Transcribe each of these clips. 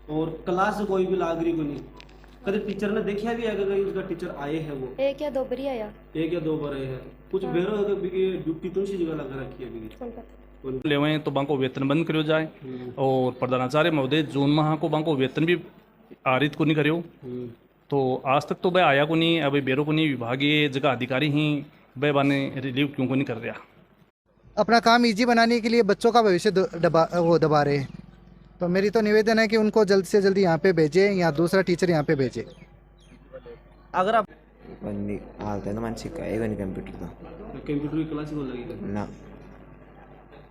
और क्लास कोई भी लाग रही को नहीं। कभी टीचर ने देखा भी है कि उसका टीचर आए हैं वो एक या दो बारी आया। एक या दो बार आए हैं कुछ हाँ। बेरो है कि ड्यूटी कौन सी जगह लगा रखी है बिगी कौन पता। लेवें तो बांको वेतन बंद करो जाए और प्रधानाचार्य महोदय जून माह को बांको वेतन भी आरित को नहीं करो। तो आज तक तो वह आया को नहीं, अभी बेरो को नहीं, विभागीय जगह अधिकारी ही वह बाने रिलीव क्यों को नहीं कर रहा। अपना काम इजी बनाने के लिए बच्चों का भविष्य दबा रहे हैं। तो मेरी तो निवेदन है कि उनको जल्द से जल्द यहाँ पे भेजें या दूसरा टीचर यहाँ पे भेजें। अगर आप కొన్ని ఆగుతుంది మంచిగా ఏగని కంప్యూటర్తో कंप्यूटर की क्लास बोल लगी ना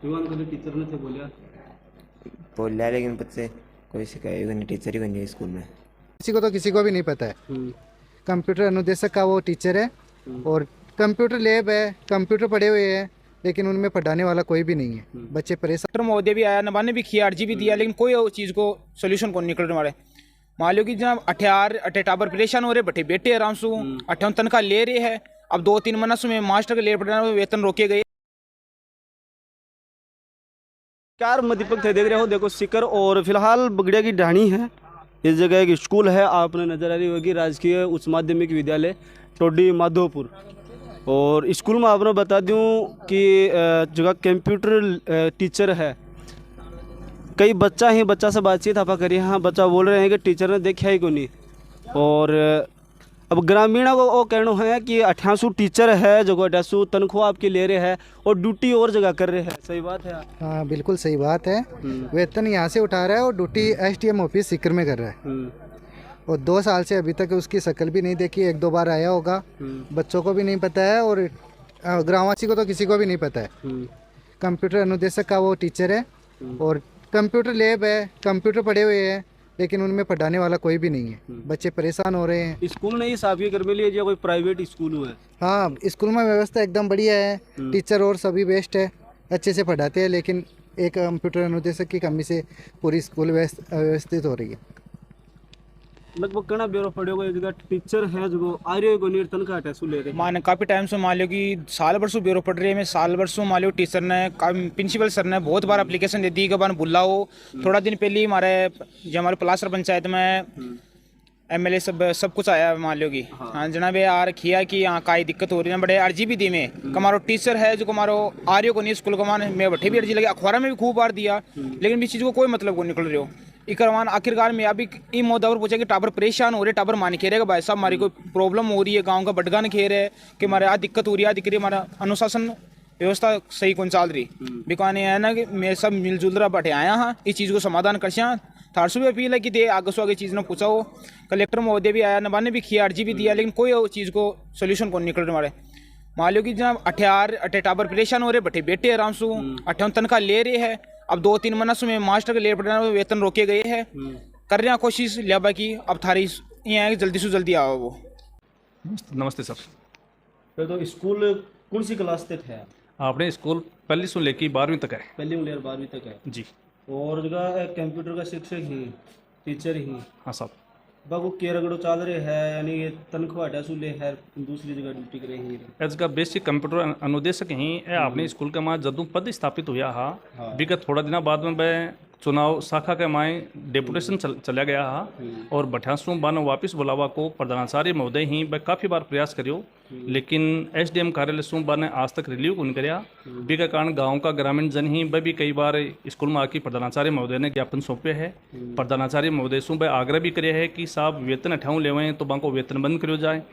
युवान कभी टीचर ने थे बोलिया बोलिया लेकिन बच्चे कोई सिखाएगा नहीं, टीचर ही बनी है स्कूल में। किसी को भी नहीं पता है। कंप्यूटर अनुदेशक का वो टीचर है और कंप्यूटर लैब है, कंप्यूटर पढ़े हुए हैं, लेकिन उनमें पढ़ाने वाला कोई भी नहीं है। बच्चे परेशान। डॉक्टर महोदय भी आया, नबाने भी किया, अर्जी भी दिया, लेकिन कोई चीज़ को सोल्यूशन कौन निकल रहा है। मान लो कि जनाब अठे टाबर परेशान हो रहे, बैठे बेटे आराम से अठे तनख्वाह ले रहे हैं। अब 2-3 महीने में मास्टर के ले पढ़ना वेतन रोके गए। कार मदीपक थे देख रहे हो, देखो सिकर और फिलहाल बगड़िया की ढाणी है। इस जगह एक स्कूल है, आपने नजर आ रही होगी, राजकीय उच्च माध्यमिक विद्यालय टोडी माधोपुर। और स्कूल में आपने बता दूं कि जगह कंप्यूटर टीचर है। कई बच्चा से बातचीत आपा करी, हाँ बच्चा बोल रहे हैं कि टीचर ने देखा ही को नहीं। और अब ग्रामीण को वो कहना है कि 88 टीचर है जो 88 तनख्वाह आपकी ले रहे हैं और ड्यूटी और जगह कर रहे हैं। सही बात है? हाँ बिल्कुल सही बात है। वेतन यहाँ से उठा रहा है और ड्यूटी SDM ऑफिस सीकर में कर रहा है। और 2 साल से अभी तक उसकी शक्ल भी नहीं देखी। 1-2 बार आया होगा, बच्चों को भी नहीं पता है और ग्रामवासी को तो किसी को भी नहीं पता है। कंप्यूटर अनुदेशक का वो टीचर है और कंप्यूटर लैब है, कंप्यूटर पढ़े हुए हैं, लेकिन उनमें पढ़ाने वाला कोई भी नहीं है। बच्चे परेशान हो रहे हैं। स्कूल नहीं साफ ये कर में लिए कोई प्राइवेट स्कूल है? हाँ स्कूल में व्यवस्था एकदम बढ़िया है, टीचर और सभी बेस्ट है, अच्छे से पढ़ाते हैं, लेकिन एक कंप्यूटर अनुदेशक की कमी से पूरी स्कूल व्यवस्थित हो रही है। लगभग कहना ब्यूरो पड़ेगा जगह टीचर है जो आर्य को निर्तन का टैसू ले रहे हैं। मान काफ़ी टाइम से मान लो कि साल भर से ब्यूरो पढ़ रहे हैं। साल भर से मान लो टीचर ने प्रिंसिपल सर ने बहुत बार एप्लीकेशन दे दी कि बार बुलाओ। थोड़ा दिन पहले ही हमारे पलासर पंचायत में MLA सब कुछ आया मान लो कि हाँ जनाब आ रखी है कि यहाँ काई दिक्कत हो रही है। बड़े अर्जी भी दी में हमारो टीचर है जो हमारो आर्य को नहीं स्कूल का मान मैं बैठे भी अर्जी लगी, अखबार में भी खूब बार दिया, लेकिन इस चीज़ को कोई मतलब को निकल रहे हो। इकरवान आखिरकार में अभी ई मुद्दा पर पूछा कि टाबर परेशान हो रहे, टाबर मान खेरेगा भाई साहब हमारी कोई प्रॉब्लम हो रही है, गांव का बटगान खेर है कि हमारे आ दिक्कत हो रही है, दिक्कत हमारा अनुशासन व्यवस्था सही कौन चल रही बिकाने है ना कि मैं सब मिलजुल रहा बैठे आया हाँ इस चीज़ को समाधान कर थार से भी अपील है कि दे आगे से आगे चीज़ ने पूछा हो। कलेक्टर महोदय भी आया, नबाने भी किया, अर्जी भी दिया, लेकिन कोई चीज़ को सोल्यूशन कौन निकल रहा है। मान लो कि जनाब अठे टाबर परेशान हो रहे, बैठे बेटे आराम से अठे तनख्वाह ले रहे हैं। अब 2-3 महीने में मास्टर के ले पढ़ना वेतन रोके गए हैं। कर रहे हैं कोशिश लिया की अब थारी यहाँ जल्दी से जल्दी आओ वो। नमस्ते सर। तो स्कूल कौन सी क्लास तक है? आपने स्कूल पहली से लेकर 12वीं तक है। पहली उंगली 12वीं तक है जी। और जगह कंप्यूटर का शिक्षक ही टीचर ही हाँ साहब बाबू केरगड़ो चल रहे हैं, यानी ये तनख्वाह टैसू ले है दूसरी जगह ड्यूटी कर रही है। एज का बेसिक कंप्यूटर अनुदेशक ही है आपने स्कूल का माँ जदू पद स्थापित हुआ हा विगत थोड़ा दिन बाद में वह चुनाव शाखा के माए डेपुटेशन चला गया हा और बठासू बानो वापस बुलावा को प्रधानाचार्य महोदय ही वह काफ़ी बार प्रयास करियो, लेकिन SDM कार्यालय सूबा ने आज तक रिलीव नहीं कराया। बिका कारण गांव का ग्रामीण जन ही वह भी कई बार स्कूल में आके प्रधानाचार्य महोदय ने ज्ञापन सौंपे है। प्रधानाचार्य महोदय से वह आग्रह भी करे है कि साहब वेतन अठाऊँ लेवें तो बांको वेतन बंद करो जाए।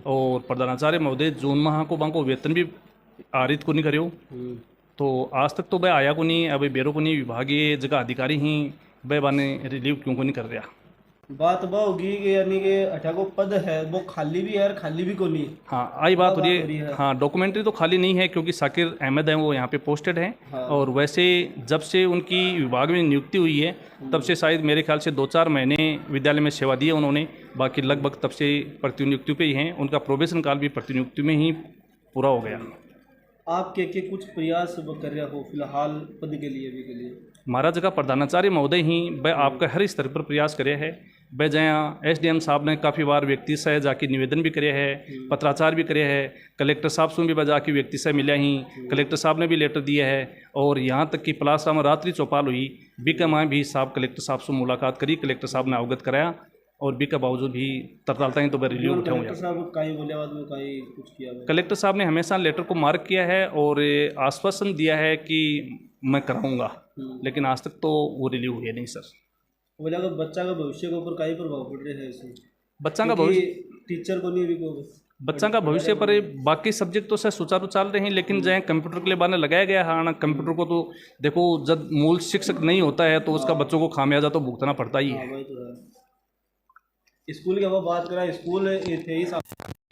और प्रधानाचार्य महोदय जून माह को बांको वेतन भी आरित को नहीं करो। तो आज तक तो वह आया को नहीं, अभी बेरो को नहीं, विभागीय जगह अधिकारी ही वह बाने रिलीव क्यों को नहीं कर रहा। बात वह होगी कि यानी कि 18 पद है वो खाली भी है और खाली भी को नहीं। हाँ आई बात हो रही है। हाँ डॉक्यूमेंट्री तो खाली नहीं है क्योंकि साकिर अहमद है वो यहाँ पे पोस्टेड हैं। हाँ। और वैसे जब से उनकी विभाग में नियुक्ति हुई है तब से शायद मेरे ख्याल से 2-4 महीने विद्यालय में सेवा दी है उन्होंने, बाकी लगभग तब से प्रतिनियुक्ति पे ही हैं। उनका प्रोबेशन काल भी प्रतिनियुक्ति में ही पूरा हो गया। आप के कुछ प्रयास कर रहे हो फिलहाल पद के लिए भी के लिए? महाराज का प्रधानाचार्य महोदय ही वह आपका हर स्तर पर प्रयास करे है बेजया SDM साहब ने काफ़ी बार व्यक्ति से जाके निवेदन भी करे है, पत्राचार भी करे है, कलेक्टर साहब से भी बजा के व्यक्ति से मिले ही, कलेक्टर साहब ने भी लेटर दिया है। और यहाँ तक कि पलासरा में रात्रि चौपाल हुई, बीके माँ भी साहब कलेक्टर साहब से मुलाकात करी, कलेक्टर साहब ने अवगत कराया और बीके बावजूद भी तरतालता ही तो रिलीव उठे हुए। कलेक्टर साहब ने हमेशा लेटर को मार्क किया है और आश्वासन दिया है कि मैं कराऊंगा, लेकिन आज तक तो वो रिलीव हुए नहीं सर। बच्चा का भविष्य के ऊपर कई प्रभाव पड़ रहे हैं इसमें, बच्चा का भविष्य, टीचर को नहीं भी बच्चा का भविष्य पर बाकी सब्जेक्ट तो सर सुचारू चल रहे हैं, लेकिन जहाँ कंप्यूटर के लिए बाने लगाया गया है ना, कंप्यूटर को तो देखो जब मूल शिक्षक नहीं होता है तो उसका बच्चों को खामियाजा तो भुगतना पड़ता ही है। स्कूल की अब बात करें, स्कूल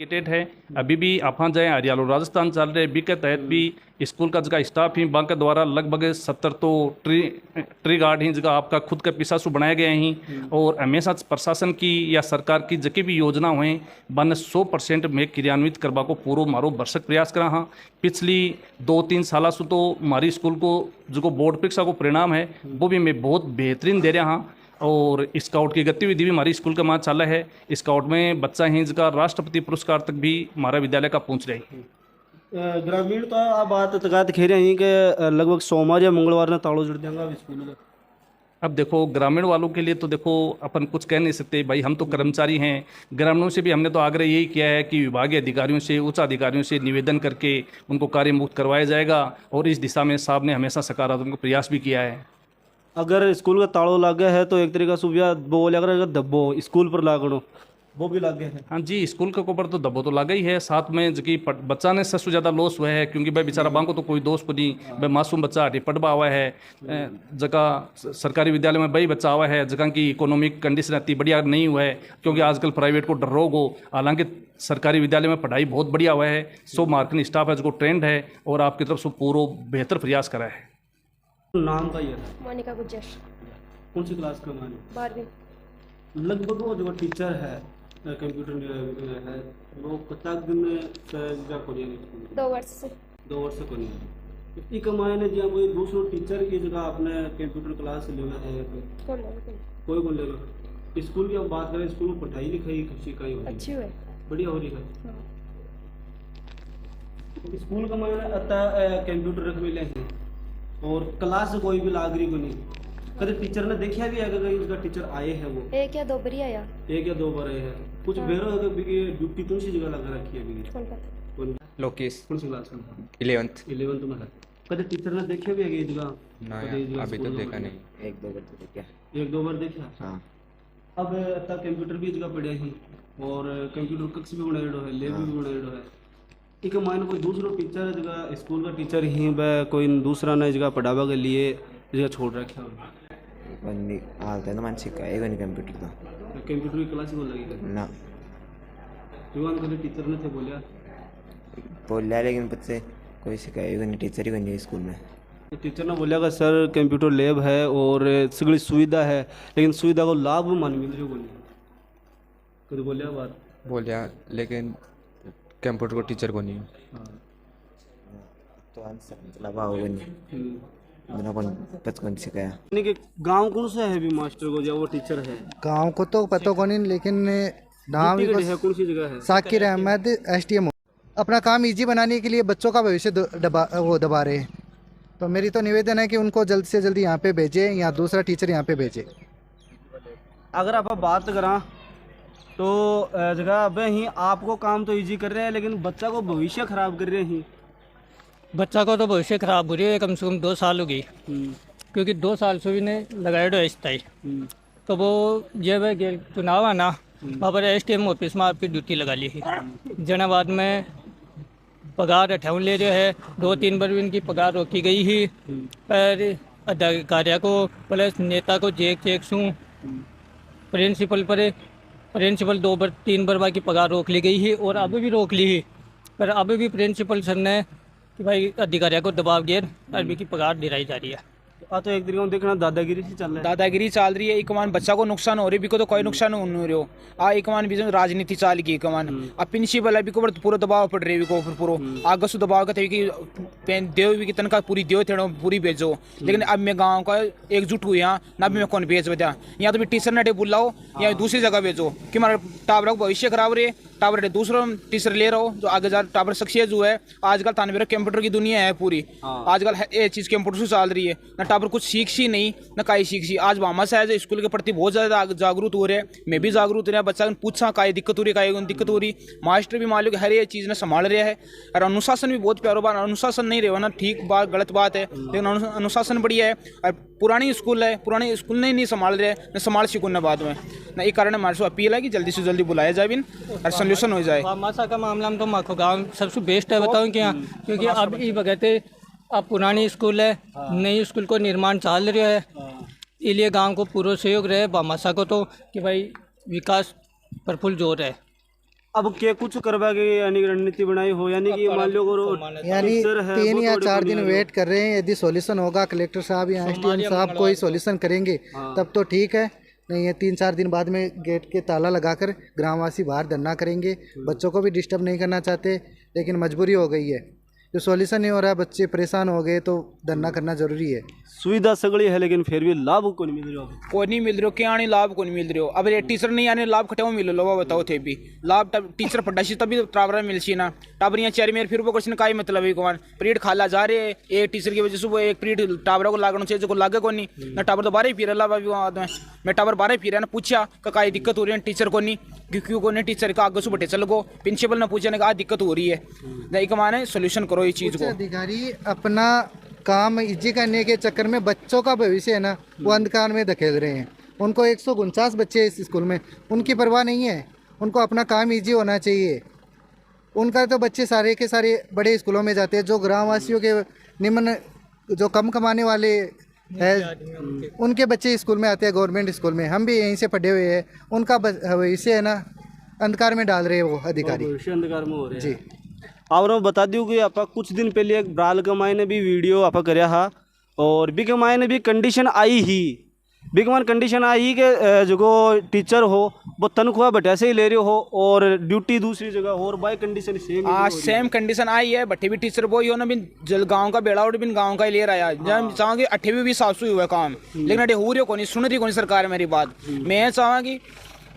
23 है अभी भी आप जाए हरियाणा राजस्थान चल रहे बी के तहत भी स्कूल का जगह स्टाफ ही बांके द्वारा लगभग 70 तो ट्री गार्ड ही जगह आपका खुद का पिसासु बनाए गए हैं। और हमेशा प्रशासन की या सरकार की जकी भी योजना हुए बन 100% में क्रियान्वित करवा को पूरा मारो भरसक प्रयास करा। हाँ पिछली 2-3 साल से तो हमारी स्कूल को जो बोर्ड परीक्षा को परिणाम है वो भी मैं बहुत बेहतरीन दे रहा हाँ। और स्काउट की गतिविधि भी हमारी स्कूल का माँ चाल है, स्काउट में बच्चा हिंज का राष्ट्रपति पुरस्कार तक भी हमारा विद्यालय का पहुँच रहे हैं। ग्रामीण तो आप बात तक कह रहे हैं कि लगभग सोमवार या मंगलवार ने तालों जुड़ देंगे स्कूल का। अब देखो ग्रामीण वालों के लिए तो देखो अपन कुछ कह नहीं सकते भाई, हम तो कर्मचारी हैं। ग्रामीणों से भी हमने तो आग्रह यही किया है कि विभागीय अधिकारियों से, उच्च अधिकारियों से निवेदन करके उनको कार्य मुक्त करवाया जाएगा और इस दिशा में साहब ने हमेशा सकारात्मक प्रयास भी किया है। अगर स्कूल का तालों लागे है तो एक तरीका से बोल अगर धब्बो स्कूल पर लागणो वो भी लागे है। हाँ जी स्कूल के ऊपर तो दबो तो लगा ही है, साथ में जो कि बच्चा ने सबसे ज़्यादा लॉस हुआ है क्योंकि भाई बेचारा बांको तो कोई दोस्त को नहीं, भाई मासूम बच्चा हटी पटबा हुआ है। जगह सरकारी विद्यालय में भाई बच्चा हुआ है जगह की इकोनॉमिक कंडीशन इतनी बढ़िया नहीं हुआ है क्योंकि आजकल प्राइवेट को डर रोग हो। हालांकि सरकारी विद्यालय में पढ़ाई बहुत बढ़िया हुआ है, 100 मार्किंग स्टाफ है जो ट्रेंड है और आपकी तरफ से पूरा बेहतर प्रयास करा है। नाम का ये मोनिका गुज्जर। कौन सी क्लास का मान? 12वीं। लगभग वो जो टीचर है कंप्यूटर है वो कतक दिन का कोई 2 वर्ष से 2 वर्ष से कोई एक मायने जी कोई दूसरो टीचर की जगह आपने कंप्यूटर क्लास लेना है कोई को लेगा। स्कूल की हम बात करें, स्कूल में पढ़ाई लिखाई शिकाई हो अच्छी हुई, बढ़िया हो रही है। स्कूल का मायने अतः कंप्यूटर रख मिले हैं और क्लास से कोई भी लागरी को नहीं। कभी टीचर ने देखा भी है कि इसका टीचर आए हैं वो 1 या 2 बार आया, 1 या 2 बार आए हैं। कुछ बेरो है कि ड्यूटी कौन सी जगह लगा रखी है अभी? कौन पता। लोकेश कौन सी क्लास में? 11th में है। कभी टीचर ने देखा भी है कि जगह? ना यार, अभी तो देखा नहीं। 1-2 बार तो देखा। 1-2 बार देखा। हाँ अब तक कंप्यूटर भी जगह पड़े ही और कंप्यूटर कक्ष भी बनाएडो है, लैब भी बनाएडो है। एक मायने कोई दूसरा टीचर जगह स्कूल का टीचर ही वह कोई दूसरा ने जगह पढ़ावा के लिए जगह छोड़ रखा है। बंदी हालत है ना मानसिक का एक नहीं कंप्यूटर तो कंप्यूटर की क्लास बोल लगी ना जुआन कभी टीचर ने थे बोलिया लेकिन बच्चे कोई सिखाएगा नहीं, टीचर ही नहीं स्कूल में। टीचर ने बोलिया कि सर कंप्यूटर लैब है और सगड़ी सुविधा है लेकिन सुविधा को लाभ मान मिल रही बोलिए कभी बोलिया बात बोलिया लेकिन कंप्यूटर को टीचर को नहीं। तो आंसर मतलब होगा नहीं बिना कौन सिखाया। यानी कि गांव कौन सा है भी मास्टर को जब वो टीचर है? गांव को तो पता को नहीं लेकिन नाम है कौन सी जगह है? साकिर अहमद STM अपना काम इजी बनाने के लिए बच्चों का भविष्य दबा रहे हैं। तो मेरी तो निवेदन है कि उनको जल्द से जल्द यहाँ पे भेजें या दूसरा टीचर यहाँ पे भेजें। अगर आप बात करा तो जगह अब ही आपको काम तो इजी कर रहे हैं लेकिन बच्चा को भविष्य खराब कर रहे हैं। बच्चा को तो भविष्य खराब हो रही है, कम से कम 2 साल हो गई क्योंकि 2 साल से भी ने लगाए डो स्थाई। तो वो जब चुनाव आना वहाँ पर STM ऑफिस में आपकी ड्यूटी लगा ली थी। जनाबाद में पगार 58 ले रहे है, 2-3 बार भी इनकी पगार रोकी गई ही। पर अधिकारियों को प्लस नेता को चेक सूँ प्रिंसिपल 2-3 बार बाकी पगार रोक ली गई है और अब भी रोक ली है। पर अब भी प्रिंसिपल सर ने कि भाई अधिकारियों को दबाव गिर अरबी की पगार दिलाई जा रही है। तो एक तरीके देखना दादागिरी से चल रहा है। दादागिरी चल रही है। एक मान बच्चा को नुकसान हो रही है, बिको तो कोई नुकसान नहीं हो रही हो। एक मान बीच में राजनीति चाल की, एक मान अब प्रिंसिपल है बिको पूरा दबाव पड़ रही है, बिको पूरा आगे से दबाव कहते कि देव भी कितन का पूरी देव थे पूरी भेजो। लेकिन अब मैं गाँव का एकजुट हुई यहाँ ना, भी मैं कौन भेज बता यहाँ तो भी टीचर ने बुलाओ या दूसरी जगह भेजो कि हमारा टावर का भविष्य खराब रहे। टावर दूसरा टीचर ले रहा हो जो आगे जा टावर सक्सेस हुआ है। आजकल तान मेरा कंप्यूटर की दुनिया है पूरी, आजकल ये चीज़ कंप्यूटर से चल रही है ना। टावर कुछ सीख सी नहीं ना काई सीख सी। आज मामा से है स्कूल के प्रति बहुत ज़्यादा जागरूक हो रहे हैं, मैं भी जागरूक हो रहा। बच्चा पूछा काई दिक्कत हो रही है, काई दिक्कत हो रही। मास्टर भी मान लो कि हर एक चीज़ ने संभाल रहा है। और अनुशासन भी बहुत प्यारो बात, अनुशासन नहीं रहे ना ठीक बात गलत बात है, लेकिन अनुशासन बढ़िया है। और पुरानी स्कूल है, पुराने स्कूल नहीं संभाल रहे ना, संभाल सीखो ना बाद में ना। एक कारण हमारे से अपील है कि जल्दी से जल्दी बुलाया जाए बिन और सोल्यूशन हो जाए। मासा का मामला में तो माखो गाँव सबसे बेस्ट है बताऊँ क्या, क्योंकि अब ये बगैते अब पुरानी स्कूल है, नई स्कूल को निर्माण चल रहा है, इसलिए गांव को पूरा सहयोग रहे बामासा को तो कि भाई विकास पर फुल जोर है। अब क्या कुछ करवा के यानी रणनीति बनाई हो, यानी कि मान लो यानी 3 या 4 दिन वेट कर रहे हैं। यदि सॉल्यूशन होगा कलेक्टर साहब या एसडीएम साहब कोई सॉल्यूशन करेंगे तब तो ठीक है, नहीं है 3-4 दिन बाद में गेट के ताला लगाकर ग्रामवासी बाहर धरना करेंगे। बच्चों को भी डिस्टर्ब नहीं करना चाहते, लेकिन मजबूरी हो गई है, जो सॉल्यूशन नहीं हो रहा है, बच्चे परेशान हो गए तो धरना करना जरूरी है। सुविधा सगड़ी है लेकिन फिर भी लाभ को नहीं मिल रहा, कोई नहीं मिल रहा हो, क्या नहीं लाभ को नहीं मिल रहे हो। अब ये टीचर नहीं आने लाभ खटे मिल लो बताओ थे भी लाभ टीचर पढ़ाई तभी टावर मिलसी ना। टावर यहाँ चेयर मेरे फिर वो क्वेश्चन का ही मतलब है कौन पीरियड खाला जा रहे हैं एक टीचर की वजह से वो एक पीरियड टावर को लागना चाहिए जो लागे को नहीं ना। टावर तो 12 ही फिर अल्लाह वहाँ मैं टावर 12 ही फिर ना पूछा का दिक्कत हो रही है टीचर को नहीं, क्यों को नहीं टीचर का आगे से बटे चल गो प्रिंसिपल ने पूछा ने कहा दिक्कत हो रही है ना। एक माने सोल्यूशन करो ये चीज़ को। अधिकारी अपना काम इजी करने के चक्कर में बच्चों का भविष्य है ना वो अंधकार में धकेल रहे हैं। उनको 149 बच्चे इस स्कूल में, उनकी परवाह नहीं है, उनको अपना काम इजी होना चाहिए। उनका तो बच्चे सारे के सारे बड़े स्कूलों में जाते हैं, जो ग्रामवासियों के निम्न जो कम कमाने वाले है उनके बच्चे स्कूल में आते हैं गवर्नमेंट स्कूल में। हम भी यहीं से पढ़े हुए हैं, उनका भविष्य है ना अंधकार में डाल रहे हैं वो अधिकारी, भविष्य अंधकार में हो रहे जी। और मैं बता दूँ कि आप कुछ दिन पहले एक ब्राल कमाई ने भी वीडियो आप कराया हा, और बी कमाई ने भी कंडीशन आई ही बिगमान कंडीशन आई कि जो टीचर हो वो तनख्वाह बटे से ही ले रहे हो और ड्यूटी दूसरी जगह हो, और बाय कंडीशन सेम कंडीशन आई है। बट्टे भी टीचर वो ही हो ना बिन जल गाँव का बेड़ा उठ बिन गाँव का ही ले रहा है। जब चाहूँगी 28 भी साफ हुआ काम, लेकिन अटे हो रही को नहीं सुन रही कौन सरकार मेरी बात। मैं चाहूँगी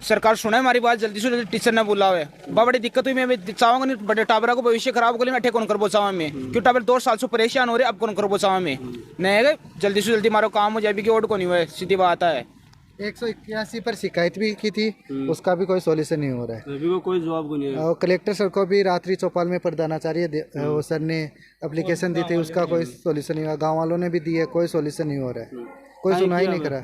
सरकार सुने हमारी बात, जल्दी से जल्दी टीचर ने बोला है। बड़ी दिक्कत हुई, मैं चाहूँगा नहीं बड़े टाबरा को भविष्य खराब को लेकिन अठे कौन कर बोचावा में, क्यों टाबर 2 साल से परेशान हो रहे, अब कौन कर बोचावा में नहीं जल्दी से जल्दी हमारा काम हो जाए कि और को नहीं हुआ, सीधी बात है। 181 पर शिकायत भी की थी, उसका भी कोई सॉल्यूशन नहीं हो रहा है, अभी कोई जवाब को नहीं है। और कलेक्टर सर को भी रात्रि चौपाल में प्रधानाचार्य वो सर ने एप्लीकेशन दी थी, उसका कोई सॉल्यूशन नहीं हुआ। गाँव वालों ने भी दी है, कोई सॉल्यूशन नहीं हो रहा है, कोई सुनाई नहीं करा,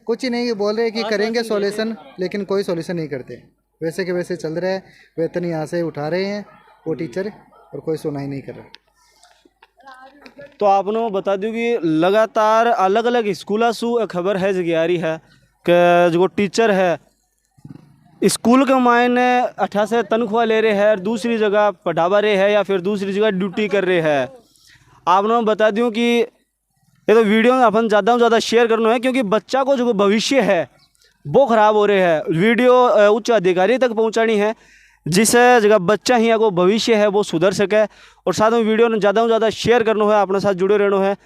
कुछ ही नहीं बोल रहे कि करेंगे सॉल्यूशन, लेकिन कोई सॉल्यूशन नहीं करते। वैसे के वैसे चल रहा है, वेतन यहाँ से उठा रहे हैं वो टीचर और कोई सुनाई नहीं कर रहा। तो आपने बता दूँ कि लगातार अलग अलग स्कूलों से खबर है जगह आ रही है कि जो टीचर है स्कूल के मायने 88 तनख्वाह ले रहे हैं और दूसरी जगह पढ़ावा रहे हैं या फिर दूसरी जगह ड्यूटी कर रहे हैं। आपने बता दूँ कि ये तो वीडियो में अपन ज़्यादा से ज़्यादा शेयर करना है, क्योंकि बच्चा को जो भविष्य है वो ख़राब हो रहे हैं। वीडियो उच्च अधिकारी तक पहुंचानी है, जिस जगह बच्चा ही को भविष्य है वो सुधर सके, और साथ में वीडियो ने ज़्यादा से ज़्यादा शेयर करना है, अपने साथ जुड़े रहना है।